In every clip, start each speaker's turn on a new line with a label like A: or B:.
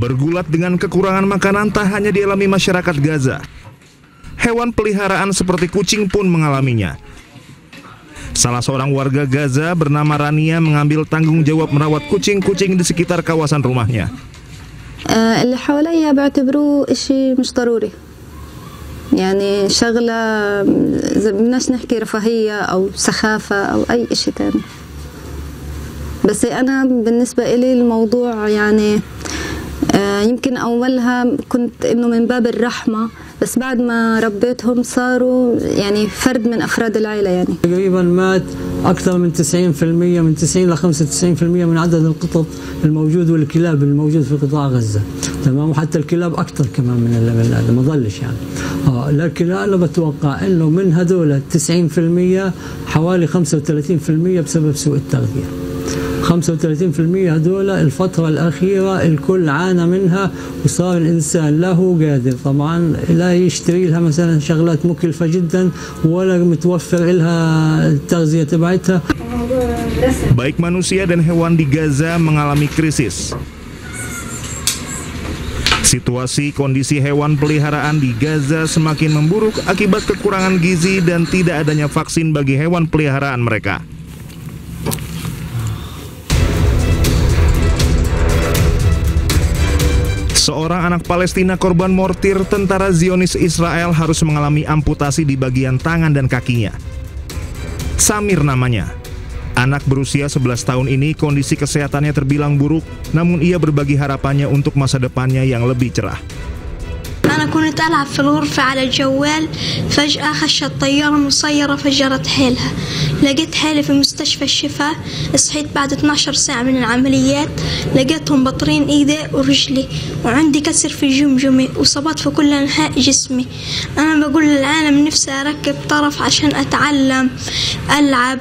A: Bergulat dengan kekurangan makanan tak hanya dialami masyarakat Gaza. Hewan peliharaan seperti kucing pun mengalaminya. Salah seorang warga Gaza bernama Rania mengambil tanggung jawab merawat kucing-kucing di sekitar kawasan rumahnya.
B: اللي حواليا بعتبروه إشي مش ضروري. يعني شغلة بدناش نحكي رفاهية أو سخافة أو أي إشي تاني. بس أنا بالنسبة إلي الموضوع يعني يمكن أولها كنت إنه من باب الرحمة، بس بعد ما ربيتهم صاروا يعني فرد من أفراد العائلة. يعني
C: تقريبا مات أكثر من 90%، من 90 إلى 95% من عدد القطط الموجود والكلاب الموجود في قطاع غزة، تمام، وحتى الكلاب أكثر كمان من هذا ما ظلش يعني. لكن أنا بتوقع إنه من هذول 90% حوالي 35% بسبب سوء التغذية. 35% هذول الفترة الأخيرة الكل عانى منها، وصار الإنسان لا هو قادر طبعا لا يشتري لها مثلا شغلات مكلفة جدا ولا متوفر لها التغذية تبعتها.
A: Baik manusia dan hewan di Gaza mengalami krisis. Situasi kondisi hewan peliharaan di Gaza semakin memburuk akibat kekurangan gizi dan tidak adanya vaksin bagi hewan peliharaan mereka. Seorang anak Palestina korban mortir tentara Zionis Israel harus mengalami amputasi di bagian tangan dan kakinya. Samir namanya. Anak berusia 11 tahun ini kondisi kesehatannya terbilang buruk, namun ia berbagi harapannya untuk masa depannya yang lebih cerah.
D: أنا كنت ألعب في الغرفة على الجوال، فجأة خشت طيارة مسيرة فجرت حيلها، لقيت حالي في مستشفى الشفاء، صحيت بعد 12 ساعة من العمليات، لقيتهم بطرين إيدي ورجلي، وعندي كسر في جمجمي وصابات في كل أنحاء جسمي. أنا بقول للعالم نفسي أركب طرف عشان أتعلم، ألعب،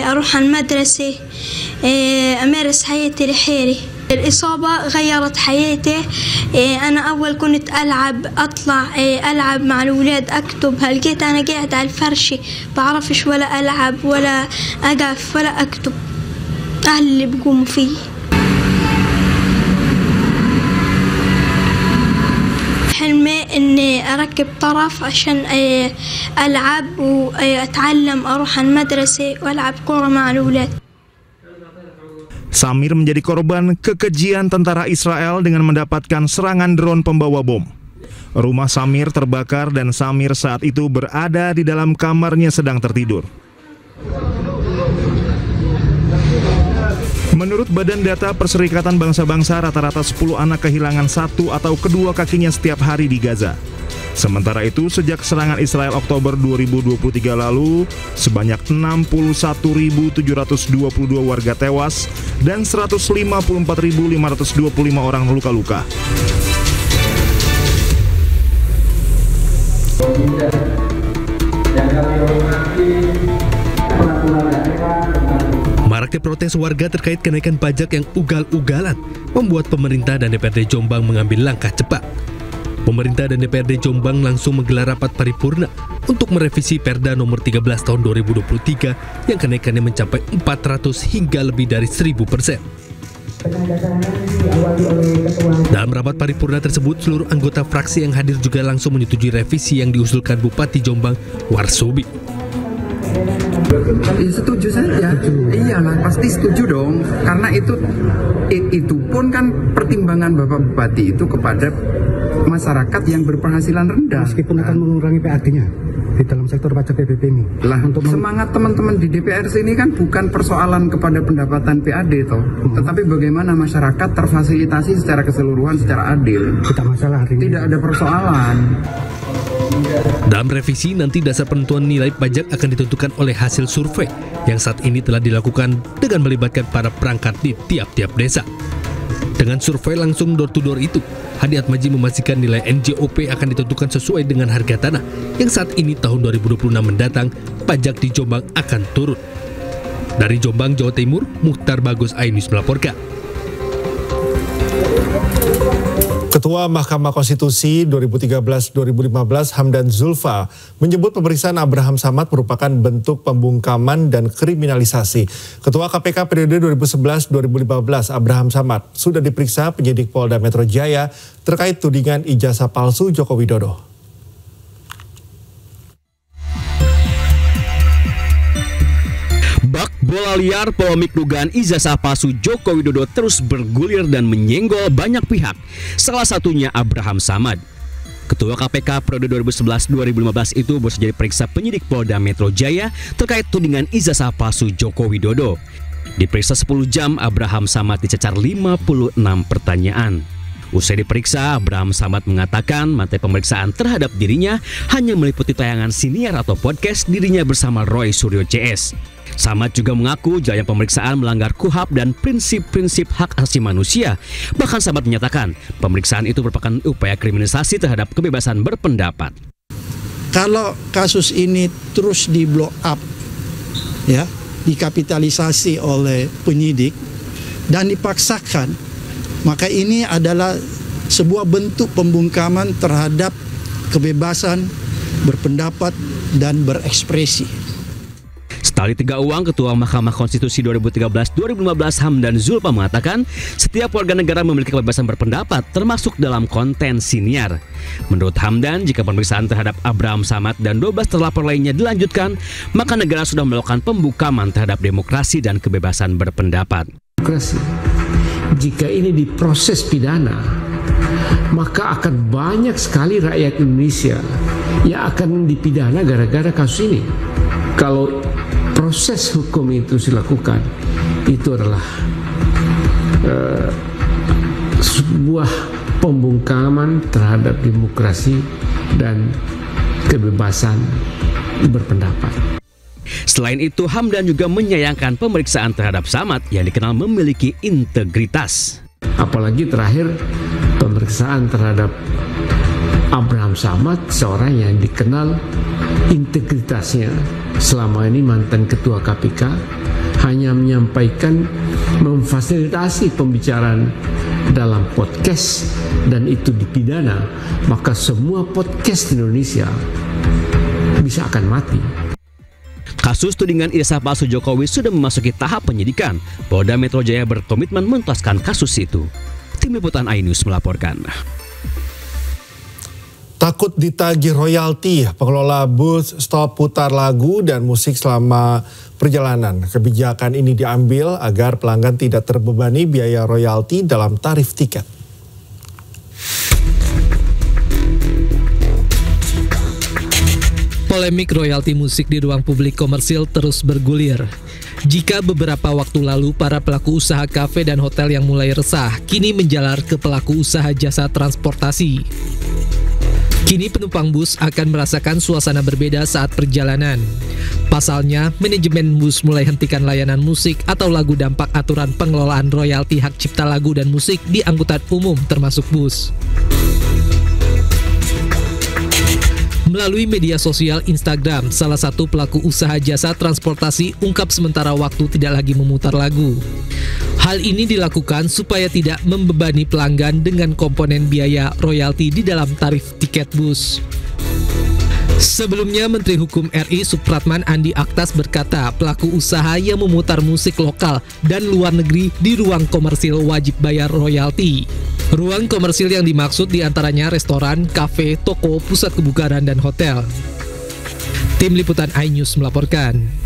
D: أروح المدرسة، أمارس حياتي لحالي. الإصابة غيرت حياتي. أنا أول كنت ألعب، أطلع ألعب مع الأولاد، أكتب، هلقيت أنا قاعد على الفرشة بعرفش ولا ألعب ولا أقف ولا أكتب، أهل اللي بقوموا فيه. حلمي إني أركب طرف عشان ألعب وأتعلم، أروح المدرسة وألعب كورة مع الأولاد.
A: Samir menjadi korban kekejian tentara Israel dengan mendapatkan serangan drone pembawa bom. Rumah Samir terbakar dan Samir saat itu berada di dalam kamarnya sedang tertidur. Menurut Badan Data Perserikatan Bangsa-Bangsa, rata-rata 10 anak kehilangan satu atau kedua kakinya setiap hari di Gaza. Sementara itu, sejak serangan Israel Oktober 2023 lalu, sebanyak 61.722 warga tewas dan 154.525 orang luka-luka.
E: Maraknya protes warga terkait kenaikan pajak yang ugal-ugalan membuat pemerintah dan DPRD Jombang mengambil langkah cepat. Pemerintah dan DPRD Jombang langsung menggelar rapat paripurna untuk merevisi Perda nomor 13 tahun 2023 yang kenaikannya mencapai 400 hingga lebih dari 1000%. Dalam rapat paripurna tersebut, seluruh anggota fraksi yang hadir juga langsung menyetujui revisi yang diusulkan Bupati Jombang, Warsobi.
F: Setuju saja, iyalah pasti setuju dong, karena itu pun kan pertimbangan Bapak Bupati itu kepada masyarakat yang berpenghasilan rendah.
G: Meskipun akan mengurangi PAD-nya di dalam sektor pajak PBB ini.
F: Lah, untuk semangat teman-teman di DPR ini kan bukan persoalan kepada pendapatan PAD toh, tetapi bagaimana masyarakat terfasilitasi secara keseluruhan, secara adil.
G: Tidak masalah hari ini.
F: Tidak ada persoalan.
E: Dalam revisi nanti dasar penentuan nilai pajak akan ditentukan oleh hasil survei yang saat ini telah dilakukan dengan melibatkan para perangkat di tiap-tiap desa. Dengan survei langsung door to door itu, Hadi Atmaji memastikan nilai NJOP akan ditentukan sesuai dengan harga tanah yang saat ini tahun 2026 mendatang pajak di Jombang akan turun. Dari Jombang, Jawa Timur, Muhtar Bagus, iNews melaporkan.
H: Ketua Mahkamah Konstitusi 2013-2015 Hamdan Zulfa menyebut pemeriksaan Abraham Samad merupakan bentuk pembungkaman dan kriminalisasi. Ketua KPK periode 2011-2015 Abraham Samad sudah diperiksa penyidik Polda Metro Jaya terkait tudingan ijazah palsu Joko Widodo.
I: Bak bola liar polemik dugaan ijazah palsu Joko Widodo terus bergulir dan menyenggol banyak pihak, salah satunya Abraham Samad. Ketua KPK periode 2011-2015 itu baru saja diperiksa penyidik Polda Metro Jaya terkait tudingan ijazah palsu Joko Widodo. Diperiksa 10 jam, Abraham Samad dicecar 56 pertanyaan. Usai diperiksa, Abraham Samad mengatakan materi pemeriksaan terhadap dirinya hanya meliputi tayangan siniar atau podcast dirinya bersama Roy Suryo CS. Samad juga mengaku jalannya pemeriksaan melanggar KUHP dan prinsip-prinsip hak asasi manusia. Bahkan Samad menyatakan pemeriksaan itu merupakan upaya kriminalisasi terhadap kebebasan berpendapat.
J: Kalau kasus ini terus di blow up, ya, dikapitalisasi oleh penyidik dan dipaksakan, maka ini adalah sebuah bentuk pembungkaman terhadap kebebasan berpendapat dan berekspresi.
I: Setali tiga uang, Ketua Mahkamah Konstitusi 2013-2015 Hamdan Zulfa mengatakan setiap warga negara memiliki kebebasan berpendapat termasuk dalam konten siniar. Menurut Hamdan, jika pemeriksaan terhadap Abraham Samad dan 12 terlapor lainnya dilanjutkan, maka negara sudah melakukan pembungkaman terhadap demokrasi dan kebebasan berpendapat.
K: Demokrasi, jika ini diproses pidana, maka akan banyak sekali rakyat Indonesia yang akan dipidana gara-gara kasus ini. Kalau proses hukum itu dilakukan, itu adalah sebuah pembungkaman terhadap demokrasi dan kebebasan berpendapat.
I: Selain itu, Hamdan juga menyayangkan pemeriksaan terhadap Samad yang dikenal memiliki integritas.
K: Apalagi terakhir pemeriksaan terhadap Abraham Samad, seorang yang dikenal integritasnya selama ini mantan ketua KPK, hanya menyampaikan, memfasilitasi pembicaraan dalam podcast dan itu dipidana, maka semua podcast di Indonesia bisa akan mati.
I: Kasus tudingan ijazah palsu Jokowi sudah memasuki tahap penyidikan. Polda Metro Jaya berkomitmen menuntaskan kasus itu. Tim Liputan iNews melaporkan.
H: Takut ditagih royalti, pengelola bus stop putar lagu dan musik selama perjalanan. Kebijakan ini diambil agar pelanggan tidak terbebani biaya royalti dalam tarif tiket.
E: Polemik royalti musik di ruang publik komersil terus bergulir. Jika beberapa waktu lalu para pelaku usaha kafe dan hotel yang mulai resah, kini menjalar ke pelaku usaha jasa transportasi. Kini penumpang bus akan merasakan suasana berbeda saat perjalanan. Pasalnya, manajemen bus mulai hentikan layanan musik atau lagu dampak aturan pengelolaan royalti hak cipta lagu dan musik di angkutan umum termasuk bus. Melalui media sosial Instagram, salah satu pelaku usaha jasa transportasi ungkap sementara waktu tidak lagi memutar lagu. Hal ini dilakukan supaya tidak membebani pelanggan dengan komponen biaya royalti di dalam tarif tiket bus. Sebelumnya, Menteri Hukum RI Supratman Andi Aktas berkata pelaku usaha yang memutar musik lokal dan luar negeri di ruang komersil wajib bayar royalti. Ruang komersil yang dimaksud diantaranya restoran, kafe, toko, pusat kebugaran, dan hotel. Tim Liputan iNews melaporkan.